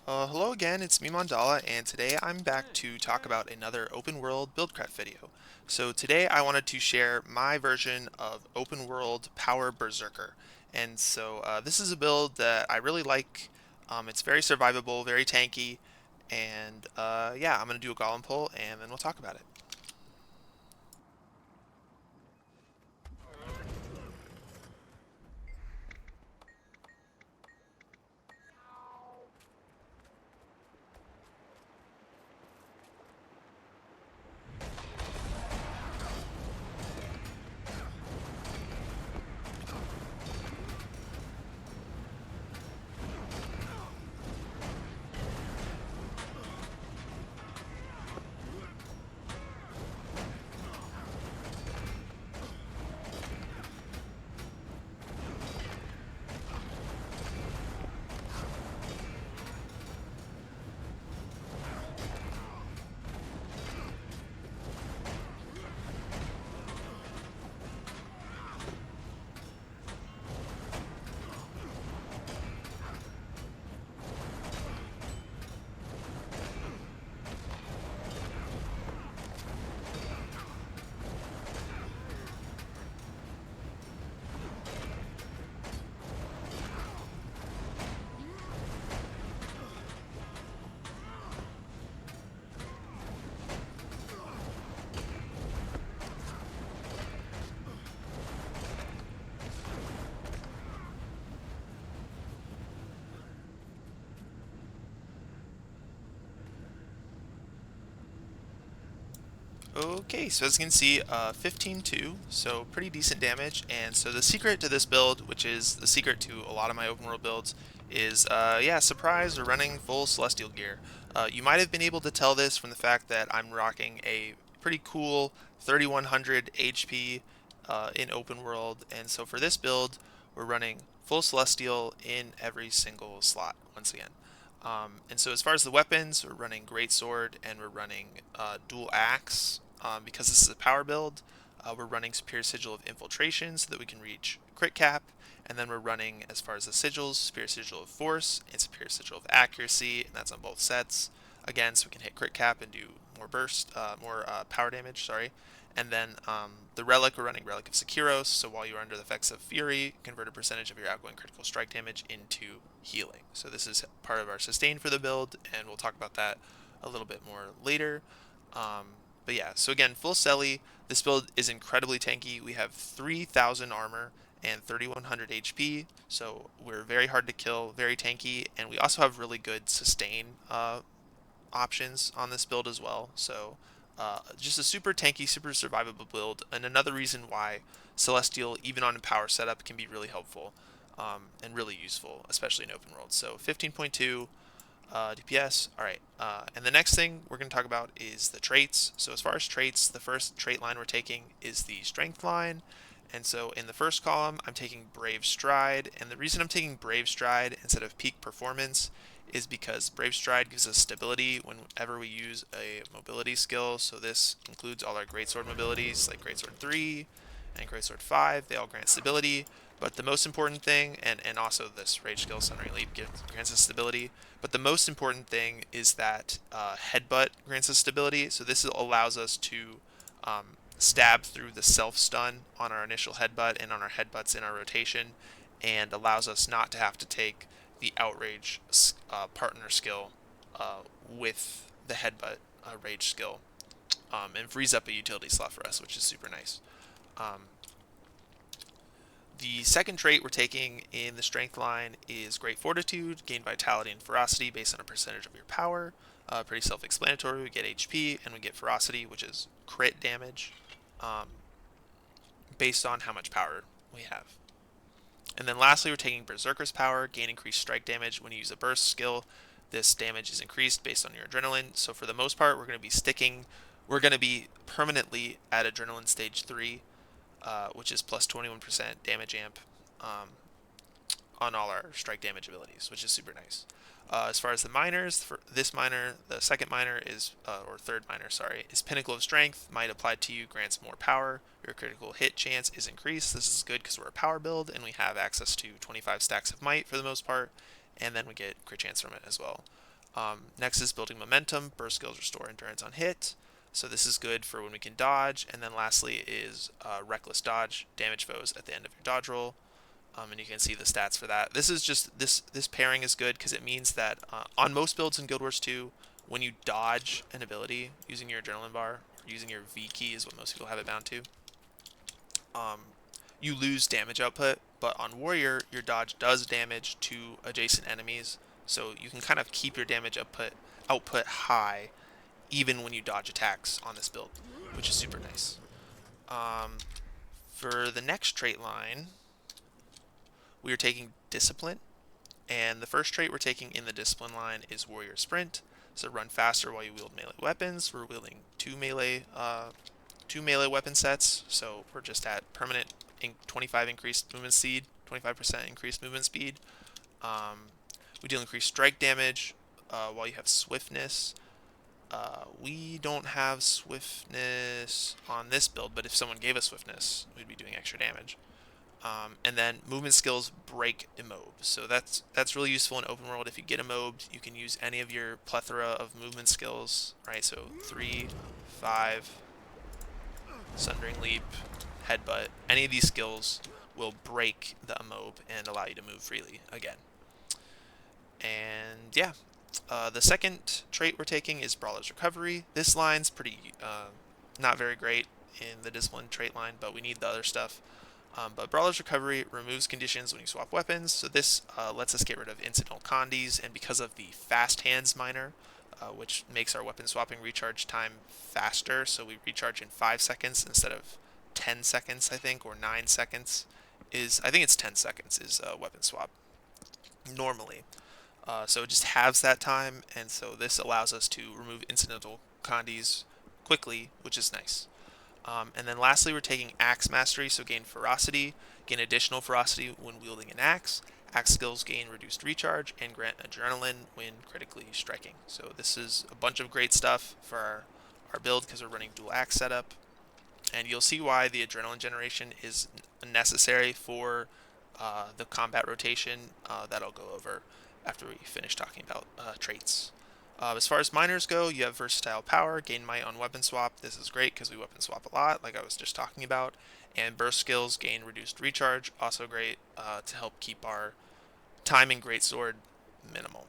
Hello again, it's me Mandala, and today I'm back to talk about another open world buildcraft video. So today I wanted to share my version of open world power Berserker. And so this is a build that I really like. It's very survivable, very tanky, and yeah, I'm going to do a Golem Pull and then we'll talk about it. Okay, so as you can see, 15-2, so pretty decent damage. And so the secret to this build, which is the secret to a lot of my open world builds, is, yeah, surprise, we're running full Celestial gear. You might have been able to tell this from the fact that I'm rocking a pretty cool 3100 HP in open world. And so for this build, we're running full Celestial in every single slot, once again. And so as far as the weapons, we're running Great Sword and we're running Dual Axe. Because this is a power build, we're running Superior Sigil of Infiltration so that we can reach crit cap. And then we're running, as far as the sigils, Superior Sigil of Force and Superior Sigil of Accuracy, and that's on both sets. Again, so we can hit crit cap and do more burst, more power damage, sorry. And then the Relic, we're running Relic of Sekiros, so while you're under the effects of Fury, convert a percentage of your outgoing critical strike damage into healing. So this is part of our sustain for the build, and we'll talk about that a little bit more later. But yeah, so again, full Selly. This build is incredibly tanky. We have 3,000 armor and 3,100 HP, so we're very hard to kill, very tanky, and we also have really good sustain options on this build as well. So just a super tanky, super survivable build, and another reason why Celestial, even on a power setup, can be really helpful and really useful, especially in open world. So 15.2 DPS. All right, and the next thing we're going to talk about is the traits. So as far as traits, the first trait line we're taking is the Strength line. And so in the first column, I'm taking Brave Stride, and the reason I'm taking Brave Stride instead of Peak Performance is because Brave Stride gives us stability whenever we use a mobility skill. So this includes all our Greatsword mobilities, like Greatsword 3 and Greatsword 5. They all grant stability. But the most important thing, and also this Rage skill, Sundering Leap, grants us stability. But the most important thing is that Headbutt grants us stability. So this allows us to stab through the self-stun on our initial headbutt and on our headbutts in our rotation, and allows us not to have to take the Outrage partner skill with the headbutt rage skill, and frees up a utility slot for us, which is super nice. Um, the second trait we're taking in the strength line is Great Fortitude, gain vitality and ferocity based on a percentage of your power. Pretty self-explanatory. We get HP and we get ferocity, which is crit damage, um, based on how much power we have. And then lastly, we're taking Berserker's power, gain increased strike damage when you use a burst skill. This damage is increased based on your adrenaline. So for the most part, we're going to be permanently at adrenaline stage 3, which is plus 21% damage amp um, on all our strike damage abilities, which is super nice. As far as the minors, for this minor, the second minor is, or third minor, sorry, is Pinnacle of Strength. Might applied to you grants more power. Your critical hit chance is increased. This is good because we're a power build and we have access to 25 stacks of might for the most part, and then we get crit chance from it as well. Next is building momentum. Burst skills restore endurance on hit. So this is good for when we can dodge. And then lastly is reckless dodge, damage foes at the end of your dodge roll. And you can see the stats for that. This is just this pairing is good because it means that on most builds in Guild Wars 2, when you dodge an ability using your adrenaline bar, or using your V key is what most people have it bound to, you lose damage output. But on Warrior, your dodge does damage to adjacent enemies, so you can kind of keep your damage output high even when you dodge attacks on this build, which is super nice. For the next trait line, we are taking Discipline, and the first trait we're taking in the Discipline line is Warrior Sprint. So run faster while you wield melee weapons. We're wielding two melee weapon sets, so we're just at permanent 25 increased movement speed, 25% increased movement speed. We deal increased strike damage while you have swiftness. We don't have swiftness on this build, but if someone gave us swiftness, we'd be doing extra damage. And then movement skills break immobes. So that's really useful in open world. If you get immobed, you can use any of your plethora of movement skills, right? So 3, 5, Sundering Leap, Headbutt. Any of these skills will break the immobe and allow you to move freely again. And yeah, the second trait we're taking is Brawler's Recovery. This line's pretty not very great in the Discipline trait line, but we need the other stuff. But Brawler's Recovery removes conditions when you swap weapons, so this lets us get rid of incidental condis, and because of the Fast Hands minor, which makes our weapon swapping recharge time faster, so we recharge in 5 seconds instead of 10 seconds, I think, or 9 seconds. I think it's 10 seconds is weapon swap normally. So it just halves that time, and so this allows us to remove incidental condis quickly, which is nice. And then lastly, we're taking Axe Mastery, so gain Ferocity, gain additional Ferocity when wielding an axe. Axe skills gain reduced recharge and grant Adrenaline when critically striking. So this is a bunch of great stuff for our build because we're running dual axe setup. And you'll see why the Adrenaline generation is necessary for the combat rotation that I'll go over after we finish talking about traits. As far as minors go, you have Versatile Power, gain might on weapon swap. This is great because we weapon swap a lot, like I was just talking about. And burst skills gain reduced recharge, also great to help keep our time in Greatsword minimal.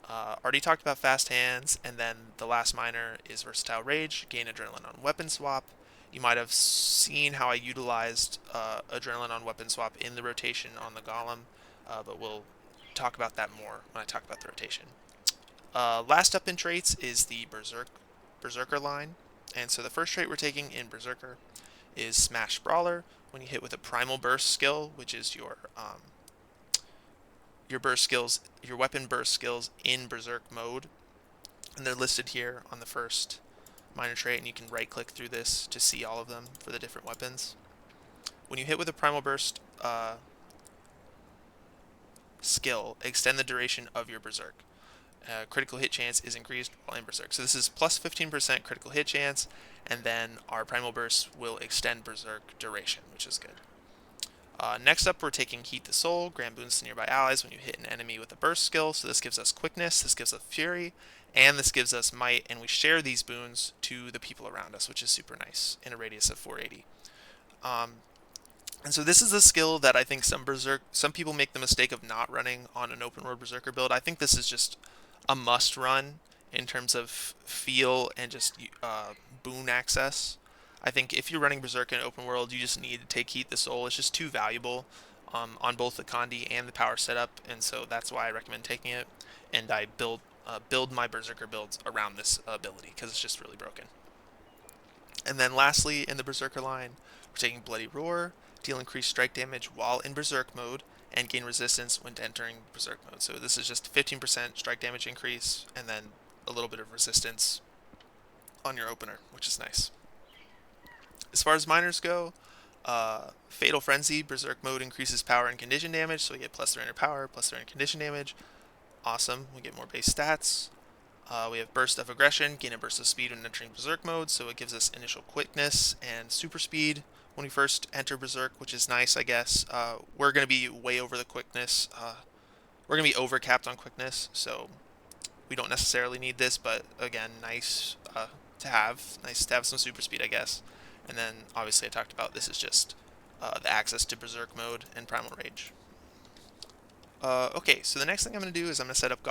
Already talked about Fast Hands, and then the last minor is Versatile Rage, gain Adrenaline on weapon swap. You might have seen how I utilized Adrenaline on weapon swap in the rotation on the Golem, but we'll talk about that more when I talk about the rotation. Last up in traits is the Berserker line, and so the first trait we're taking in Berserker is Smash Brawler. When you hit with a Primal Burst skill, which is your burst skills, your weapon burst skills in Berserk mode, and they're listed here on the first minor trait, and you can right-click through this to see all of them for the different weapons. When you hit with a Primal Burst skill, extend the duration of your Berserk. Critical hit chance is increased while in Berserk. So this is plus 15% critical hit chance, and then our Primal Burst will extend Berserk duration, which is good. Next up, we're taking Heat the Soul, grant boons to nearby allies when you hit an enemy with a burst skill. So this gives us quickness, this gives us fury, and this gives us might, and we share these boons to the people around us, which is super nice in a radius of 480. And so this is a skill that I think some people make the mistake of not running on an open world Berserker build. I think this is just a must run in terms of feel and just boon access. I think if you're running Berserker in open world, you just need to take Heat the Soul. It's just too valuable on both the Condi and the power setup, and so that's why I recommend taking it. And I build my Berserker builds around this ability because it's just really broken. And then lastly, in the Berserker line, we're taking Bloody Roar, deal increased strike damage while in Berserk mode, and gain resistance when entering Berserk mode. So this is just 15% strike damage increase, and then a little bit of resistance on your opener, which is nice. As far as minors go, Fatal Frenzy, Berserk mode increases power and condition damage, so we get plus 300 power, plus 300 condition damage. Awesome, we get more base stats. We have Burst of Aggression, gain a burst of speed when entering Berserk mode, so it gives us initial quickness and super speed when we first enter Berserk, which is nice, I guess. We're going to be way over the quickness. We're going to be overcapped on quickness, so We don't necessarily need this, but again, nice to have. Nice to have some super speed, I guess. And then obviously I talked about this is just the access to Berserk mode and Primal Rage. Okay, so the next thing I'm going to do is I'm going to set up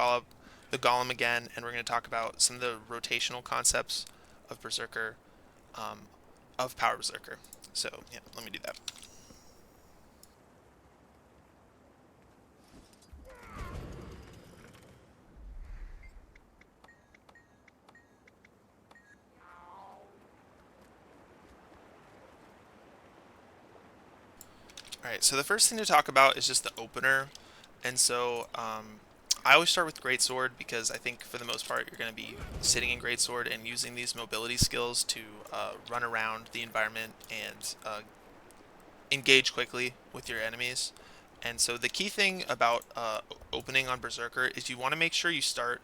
the Golem again, and we're going to talk about some of the rotational concepts of Berserker, um, of Power Berserker. So yeah, let me do that. Alright, so the first thing to talk about is just the opener. And so I always start with Greatsword because I think for the most part you're going to be sitting in Greatsword and using these mobility skills to run around the environment and engage quickly with your enemies. And so the key thing about opening on Berserker is you want to make sure you start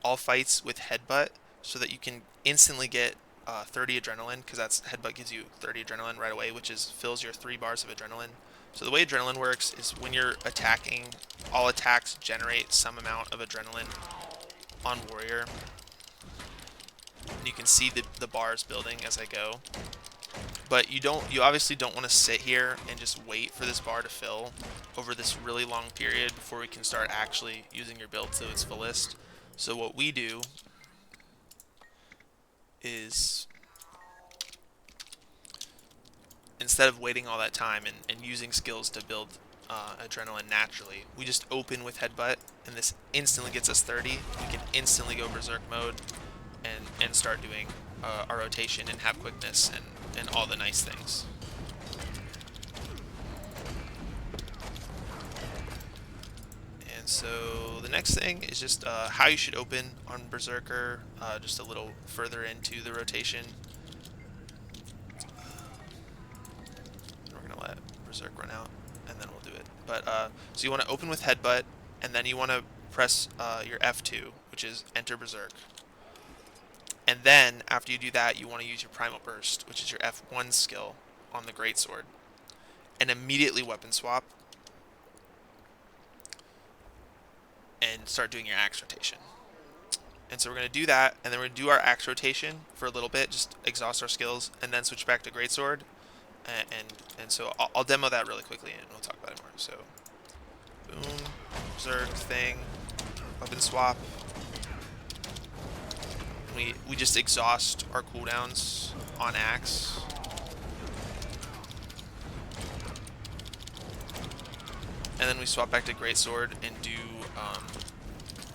all fights with Headbutt so that you can instantly get 30 adrenaline, because that's Headbutt gives you 30 adrenaline right away, which is fills your 3 bars of adrenaline. So the way adrenaline works is when you're attacking, all attacks generate some amount of adrenaline on Warrior. And you can see the bars building as I go. But you obviously don't want to sit here and just wait for this bar to fill over this really long period before we can start actually using your build to its fullest. So what we do is, instead of waiting all that time and using skills to build adrenaline naturally, we just open with Headbutt, and this instantly gets us 30. We can instantly go Berserk mode and start doing our rotation and have quickness and all the nice things. And so the next thing is just how you should open on Berserker, just a little further into the rotation. We're going to let Berserk run out, and then we'll do it. But so you want to open with Headbutt, and then you want to press your F2, which is Enter Berserk. And then, after you do that, you want to use your Primal Burst, which is your F1 skill on the Greatsword. And immediately weapon swap. And start doing your axe rotation. And so we're going to do that, and then we're going to do our axe rotation for a little bit, just exhaust our skills, and then switch back to Greatsword. And so I'll demo that really quickly, and we'll talk about it more. So, boom, Berserk thing, weapon swap. We just exhaust our cooldowns on axe. And then we swap back to Greatsword and do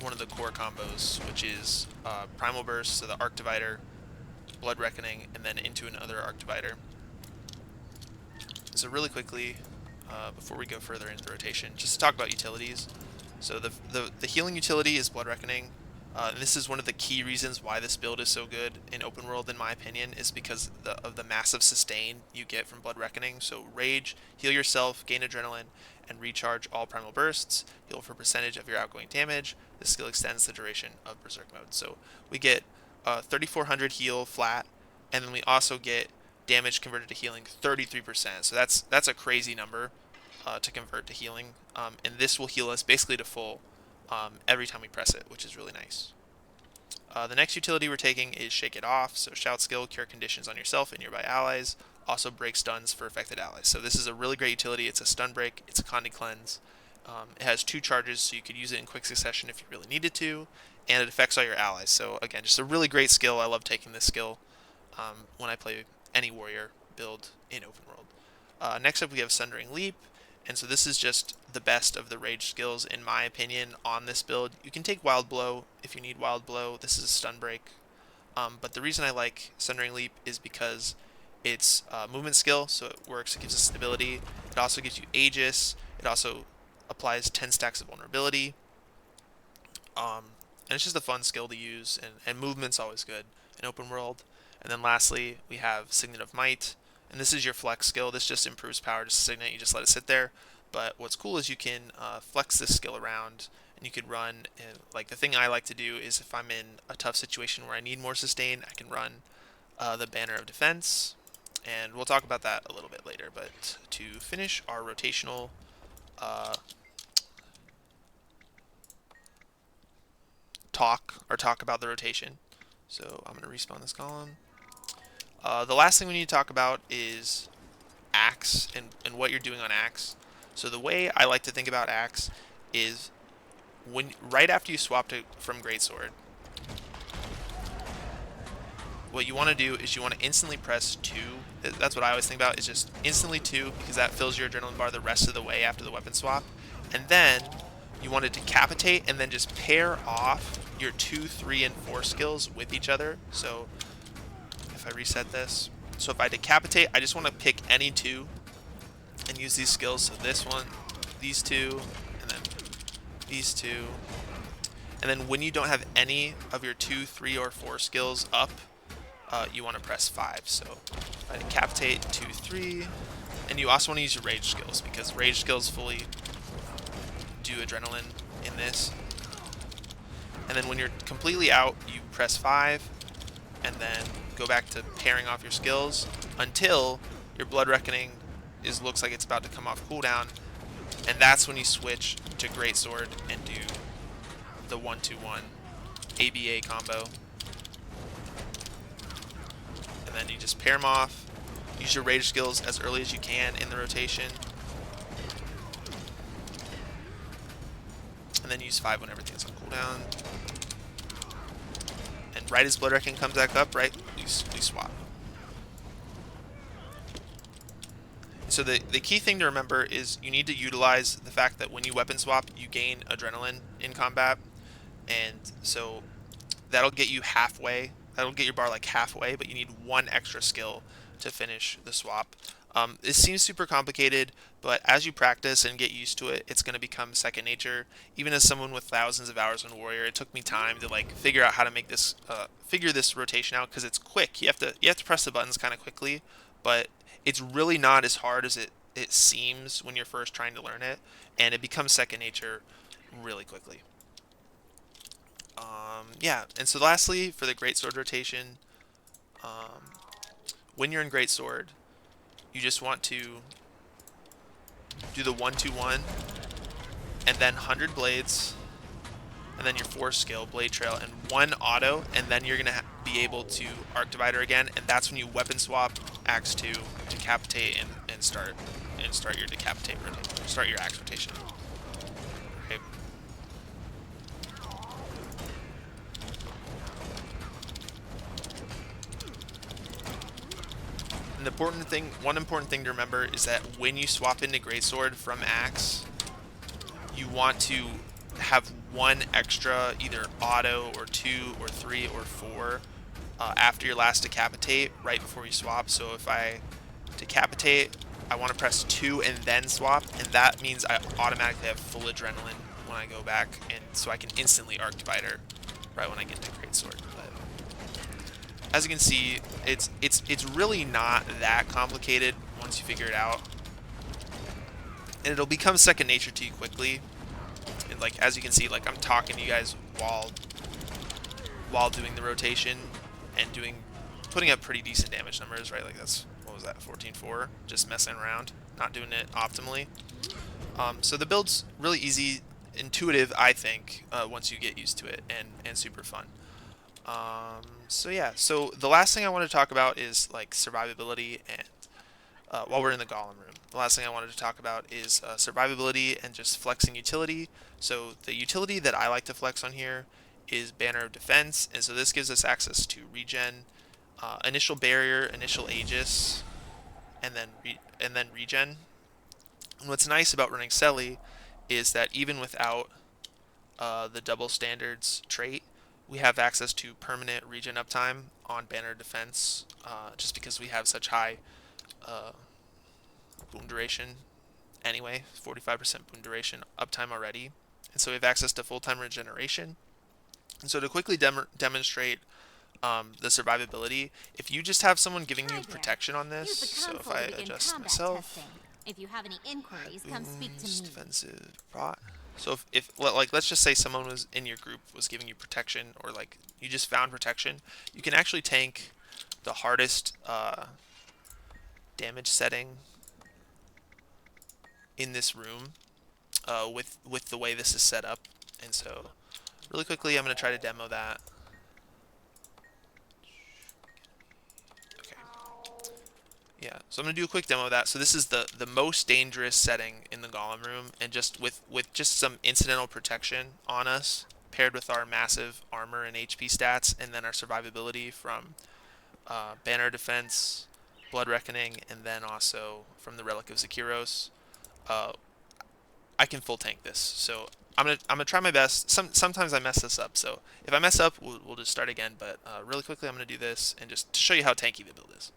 one of the core combos, which is Primal Burst, so the Arc Divider, Blood Reckoning, and then into another Arc Divider. So really quickly, before we go further into the rotation, just to talk about utilities. So the healing utility is Blood Reckoning. And this is one of the key reasons why this build is so good in open world, in my opinion, is because of the massive sustain you get from Blood Reckoning. So Rage, heal yourself, gain adrenaline, and recharge all primal bursts. Heal for percentage of your outgoing damage. This skill extends the duration of Berserk mode. So we get 3,400 heal flat, and then we also get damage converted to healing 33%. So that's a crazy number to convert to healing, and this will heal us basically to full every time we press it, which is really nice. The next utility we're taking is Shake It Off. So Shout skill, cure conditions on yourself and nearby allies. Also break stuns for affected allies. So this is a really great utility. It's a stun break. It's a Condi cleanse. It has 2 charges, so you could use it in quick succession if you really needed to, and it affects all your allies. So again, just a really great skill. I love taking this skill when I play any warrior build in open world. Next up we have Sundering Leap. And so this is just the best of the rage skills, in my opinion, on this build. You can take Wild Blow if you need Wild Blow. This is a stun break. But the reason I like Sundering Leap is because it's movement skill, so it works. It gives us stability. It also gives you Aegis. It also applies 10 stacks of vulnerability. And it's just a fun skill to use, and movement's always good in open world. And then lastly, we have Signet of Might. And this is your flex skill. This just improves power. Just a signet, you just let it sit there. But what's cool is you can flex this skill around, and you could run, like the thing I like to do is if I'm in a tough situation where I need more sustain, I can run the Banner of Defense. And we'll talk about that a little bit later. But to finish our rotational talk about the rotation. So I'm going to respawn this column. The last thing we need to talk about is Axe and what you're doing on Axe. So the way I like to think about Axe is right after you swap from Greatsword, what you want to do is you want to instantly press 2. That's what I always think about, is just instantly 2, because that fills your adrenaline bar the rest of the way after the weapon swap. And then you want to decapitate and then just pair off your 2, 3, and 4 skills with each other. So if I reset this, so if I decapitate, I just want to pick any 2 and use these skills. So this one, these 2, and then these 2. And then when you don't have any of your 2, 3, or 4 skills up, you want to press 5. So if I decapitate 2, 3, and you also want to use your rage skills, because rage skills fully do adrenaline in this. And then when you're completely out, you press 5, and then go back to pairing off your skills until your Blood Reckoning looks like it's about to come off cooldown, and that's when you switch to Greatsword and do the 1-2-1 ABA combo. And then you just pair them off, use your rage skills as early as you can in the rotation, and then use 5 when everything's on cooldown. And right as Blood Reckoning comes back up, right, we swap. So the key thing to remember is you need to utilize the fact that when you weapon swap, you gain adrenaline in combat, and so that'll get you halfway. That'll get your bar like halfway, but you need 1 extra skill to finish the swap. It seems super complicated, but as you practice and get used to it, it's going to become second nature. Even as someone with thousands of hours on Warrior, it took me time to like figure out how to make this figure this rotation out, because it's quick. You have to press the buttons kind of quickly, but it's really not as hard as it seems when you're first trying to learn it, and it becomes second nature really quickly. Yeah, and so lastly, for the Greatsword rotation, when you're in Greatsword, you just want to do the 1-2-1, and then 100 blades, and then your 4 skill, Blade Trail, and 1 auto, and then you're going to be able to Arc Divider again, and that's when you weapon swap, Axe 2, decapitate, and start your decapitate rotation, start your Axe rotation. Okay. One important thing to remember is that when you swap into Greatsword from Axe, you want to have 1 extra, either auto or 2 or 3 or 4, after your last decapitate, right before you swap. So if I decapitate, I want to press 2 and then swap, and that means I automatically have full adrenaline when I go back, and so I can instantly Arc Divider right when I get to Greatsword. As you can see, it's really not that complicated once you figure it out, and it'll become second nature to you quickly. And like as you can see, like I'm talking to you guys while doing the rotation and putting up pretty decent damage numbers, right? Like that's, what was that, 14-4, just messing around, not doing it optimally. So the build's really easy, intuitive, I think, once you get used to it, and super fun. So yeah, so the last thing I want to talk about is like survivability, and while we're in the Golem room, the last thing I wanted to talk about is survivability and just flexing utility. So the utility that I like to flex on here is Banner of Defense, and so this gives us access to regen, initial barrier, initial Aegis, and then regen. And what's nice about running Selly is that even without the double standards trait, we have access to permanent regen uptime on Banner Defense, just because we have such high boon duration anyway, 45% boon duration uptime already, and so we have access to full-time regeneration. And so to quickly demonstrate the survivability, if you just have someone giving you protection on this, so if I adjust myself, if you have any inquiries, come speak to me. Defensive prot. So if like let's just say someone was in your group was giving you protection, or like you just found protection, you can actually tank the hardest damage setting in this room with the way this is set up. And so really quickly, I'm going to try to demo that. Okay. Yeah, so I'm going to do a quick demo of that. So this is the most dangerous setting in the Golem room, and just with just some incidental protection on us, paired with our massive armor and HP stats, and then our survivability from Banner Defense, Blood Reckoning, and then also from the Relic of Zakiros, I can full tank this. So I'm gonna try my best. Sometimes I mess this up, so if I mess up, we'll just start again. But really quickly, I'm gonna do this and just to show you how tanky the build is.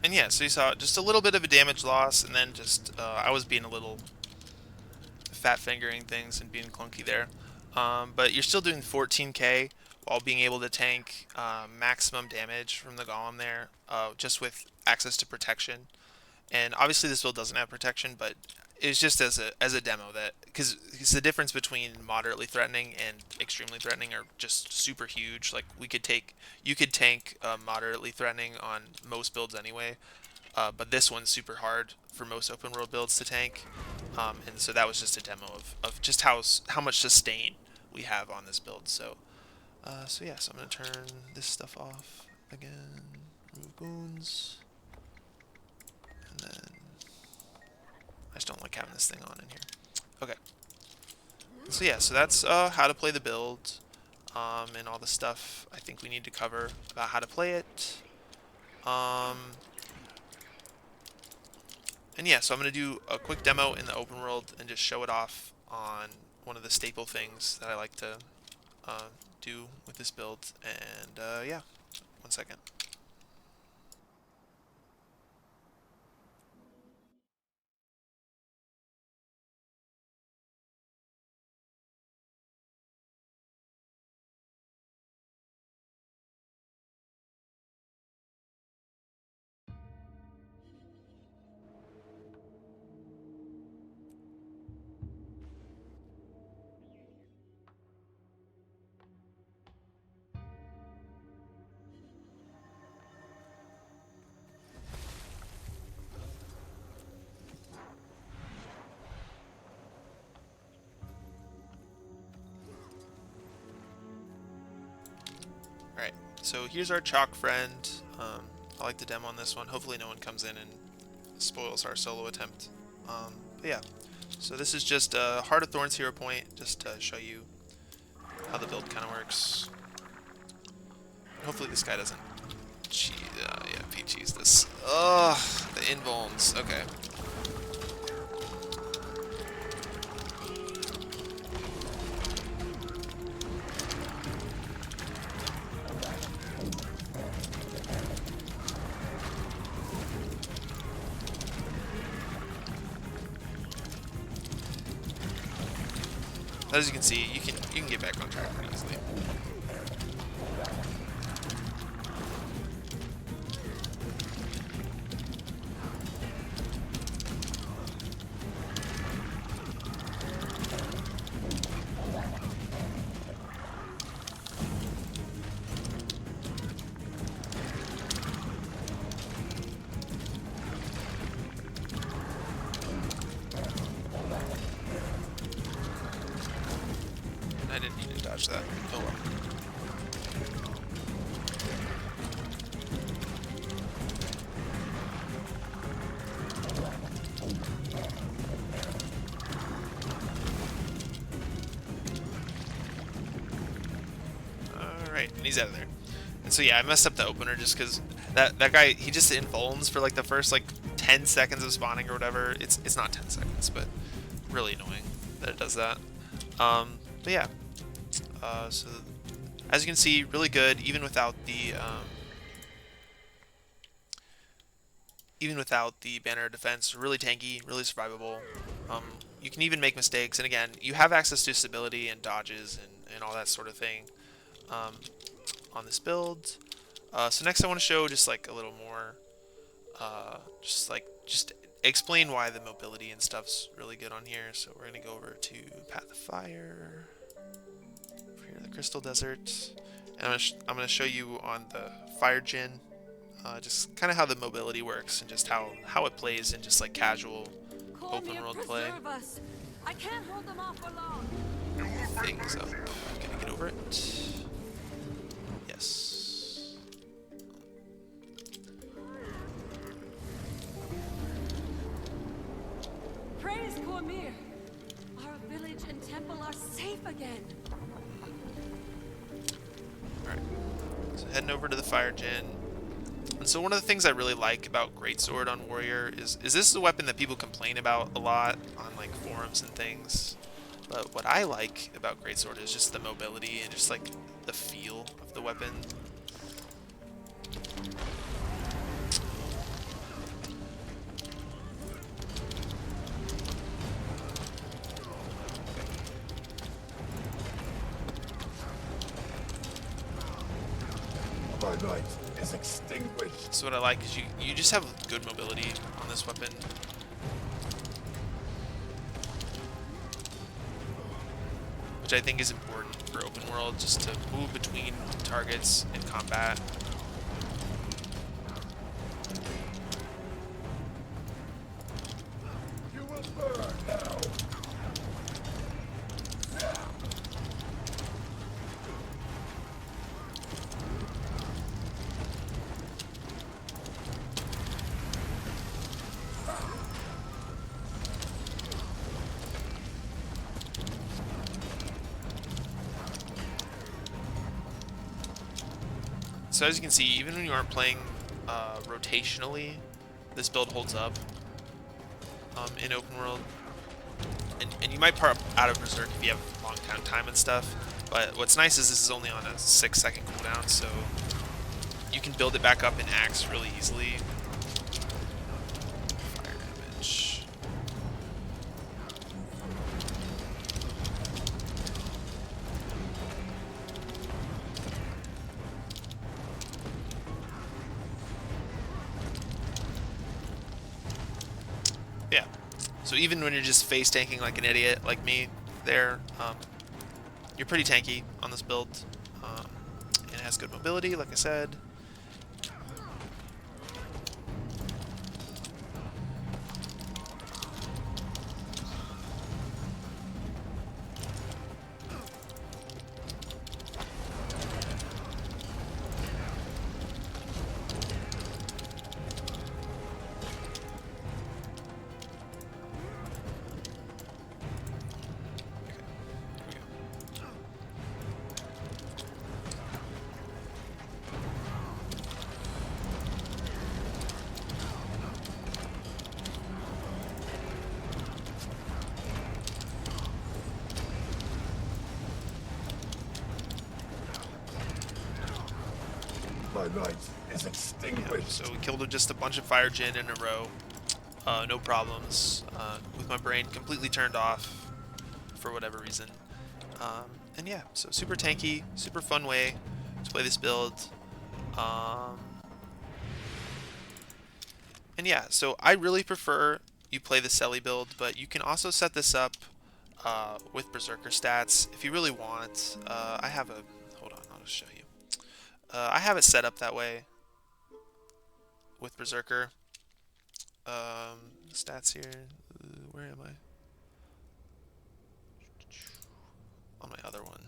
And yeah, so you saw just a little bit of a damage loss, and then just I was being a little fat fingering things and being clunky there. But you're still doing 14k while being able to tank maximum damage from the Golem there, just with access to protection. And obviously this build doesn't have protection, but it's just as a demo that because the difference between moderately threatening and extremely threatening are just super huge. Like you could tank moderately threatening on most builds anyway, but this one's super hard for most open world builds to tank. And so that was just a demo of just how much sustain we have on this build. So so yeah, so I'm gonna turn this stuff off again, remove goons, and then I just don't like having this thing on in here. Okay. So yeah, so that's how to play the build, and all the stuff I think we need to cover about how to play it. And yeah, so I'm going to do a quick demo in the open world and just show it off on one of the staple things that I like to do with this build. And yeah, 1 second. Alright, so here's our chalk friend. I like the demo on this one. Hopefully no one comes in and spoils our solo attempt. But yeah, so this is just a Heart of Thorns hero point, just to show you how the build kind of works. Hopefully this guy doesn't cheese. Yeah, PG's this. Ugh, the invulns. Okay. As you can see, you can get back on track pretty easily. he's out of there. And so yeah, I messed up the opener just because that guy, he just invulns for like the first like 10 seconds of spawning or whatever. It's not 10 seconds, but really annoying that it does that. But yeah, so as you can see, really good even without the banner defense. Really tanky, really survivable. You can even make mistakes, and again, you have access to stability and dodges and all that sort of thing on this build. So next I want to show just like a little more, just explain why the mobility and stuff's really good on here. So we're gonna go over to Path of Fire, over here the Crystal Desert, and I'm gonna show you on the Fire Djinn, just kind of how the mobility works and just how it plays in just like casual open world play. I can't hold them off for long. Things up. Gonna get over it. Yes. Praise Cormir. Our village and temple are safe again. Alright. So heading over to the Fire Djinn. And so one of the things I really like about Greatsword on Warrior is this is a weapon that people complain about a lot on like forums and things. But what I like about Greatsword is just the mobility and just like the feel of the weapon. My light is extinguished. So what I like is you just have good mobility on this weapon. Which I think is important for open world, just to move between targets in combat. You will burn now. So as you can see, even when you aren't playing rotationally, this build holds up in open world. And you might part out of Berserk if you have long time and stuff. But what's nice is this is only on a 6-second cooldown, so you can build it back up in Axe really easily. Fire damage. Yeah. So even when you're just face tanking like an idiot like me there, you're pretty tanky on this build. And it has good mobility, like I said. My light is extinguished. So we killed just a bunch of Fire Djinn in a row. No problems. With my brain completely turned off for whatever reason. And yeah, so super tanky, super fun way to play this build. And yeah, so I really prefer you play the Selly build, but you can also set this up with Berserker stats if you really want. I have a... Hold on, I'll just show you. I have it set up that way with Berserker. Stats here. Where am I? On my other one.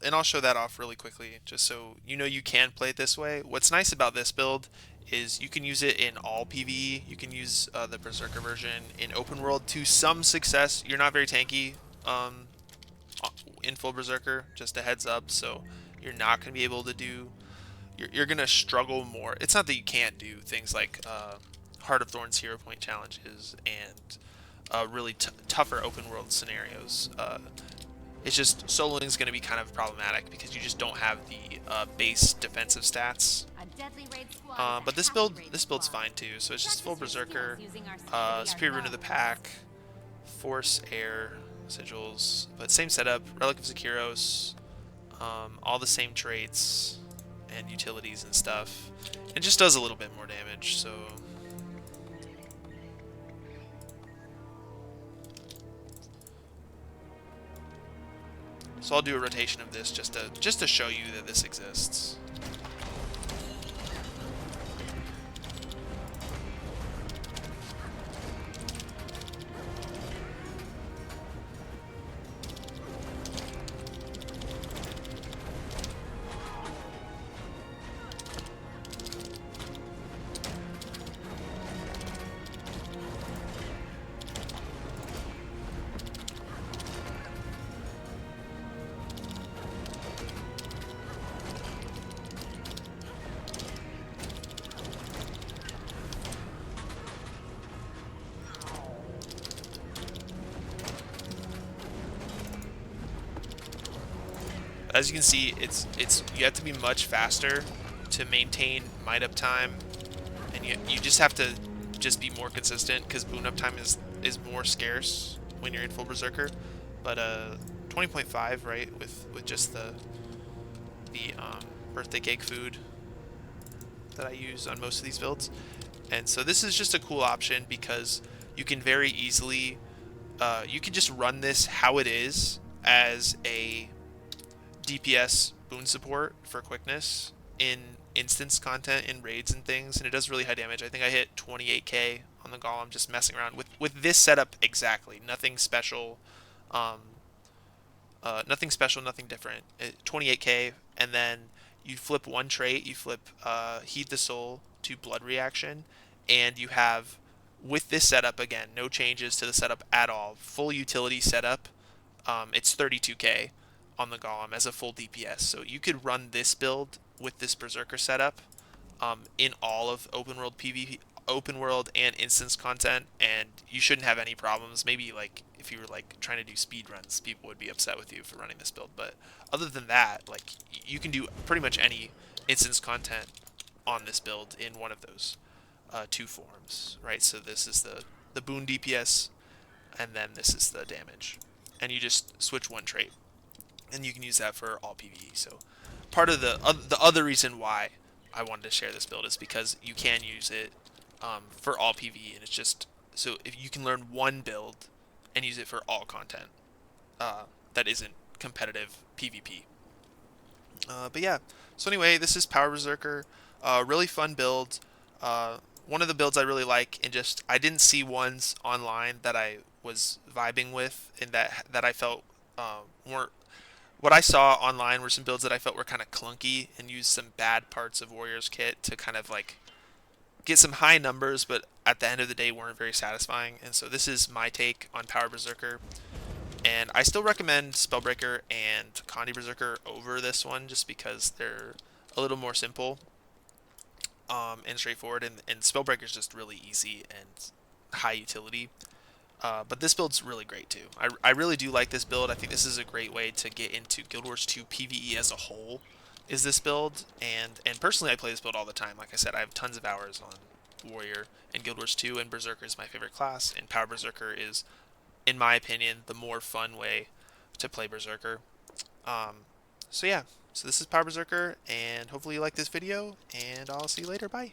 And I'll show that off really quickly, just so you know you can play it this way. What's nice about this build is you can use it in all PvE. You can use the Berserker version in open world to some success. You're not very tanky in full Berserker, just a heads up. So you're not going to be able to do, you're going to struggle more. It's not that you can't do things like Heart of Thorns hero point challenges and really tougher open world scenarios. It's just soloing is going to be kind of problematic because you just don't have the base defensive stats. But this build's fine too. So it's just full Berserker, Superior Rune of the Pack, Force, Air, Sigils, but same setup, Relic of Zakiros, all the same traits and utilities and stuff. It just does a little bit more damage, so. So I'll do a rotation of this just to show you that this exists. As you can see, it's you have to be much faster to maintain might uptime, and you just have to just be more consistent because boon uptime is more scarce when you're in full Berserker. But 20.5, right, with just the birthday cake food that I use on most of these builds, and so this is just a cool option because you can very easily you can just run this how it is as a DPS boon support for quickness in instance content in raids and things, and it does really high damage. I think I hit 28k on the Golem just messing around with this setup exactly. Nothing special, nothing different. 28k, and then you flip one trait. You flip Heed the Soul to Blood Reaction, and you have with this setup again no changes to the setup at all. Full utility setup. It's 32k on the Golem as a full DPS. So you could run this build with this Berserker setup in all of open world PvP, open world and instance content, and you shouldn't have any problems. Maybe like if you were like trying to do speed runs, people would be upset with you for running this build. But other than that, like you can do pretty much any instance content on this build in one of those two forms, right? So this is the boon DPS, and then this is the damage, and you just switch one trait. And you can use that for all PvE. So part of the other reason why I wanted to share this build is because you can use it for all PvE, and it's just so if you can learn one build and use it for all content that isn't competitive PvP. But yeah, so anyway, this is Power Berserker, really fun build. One of the builds I really like, and just I didn't see ones online that I was vibing with and that I felt weren't. What I saw online were some builds that I felt were kind of clunky and used some bad parts of Warrior's Kit to kind of like get some high numbers, but at the end of the day weren't very satisfying. And so this is my take on Power Berserker. And I still recommend Spellbreaker and Condi Berserker over this one just because they're a little more simple and straightforward. And Spellbreaker is just really easy and high utility. But this build's really great too. I really do like this build. I think this is a great way to get into Guild Wars 2 PvE as a whole, is this build. And personally I play this build all the time. Like I said, I have tons of hours on Warrior and Guild Wars 2, and Berserker is my favorite class, and Power Berserker is, in my opinion, the more fun way to play Berserker. So yeah, so this is Power Berserker, and hopefully you like this video, and I'll see you later. Bye!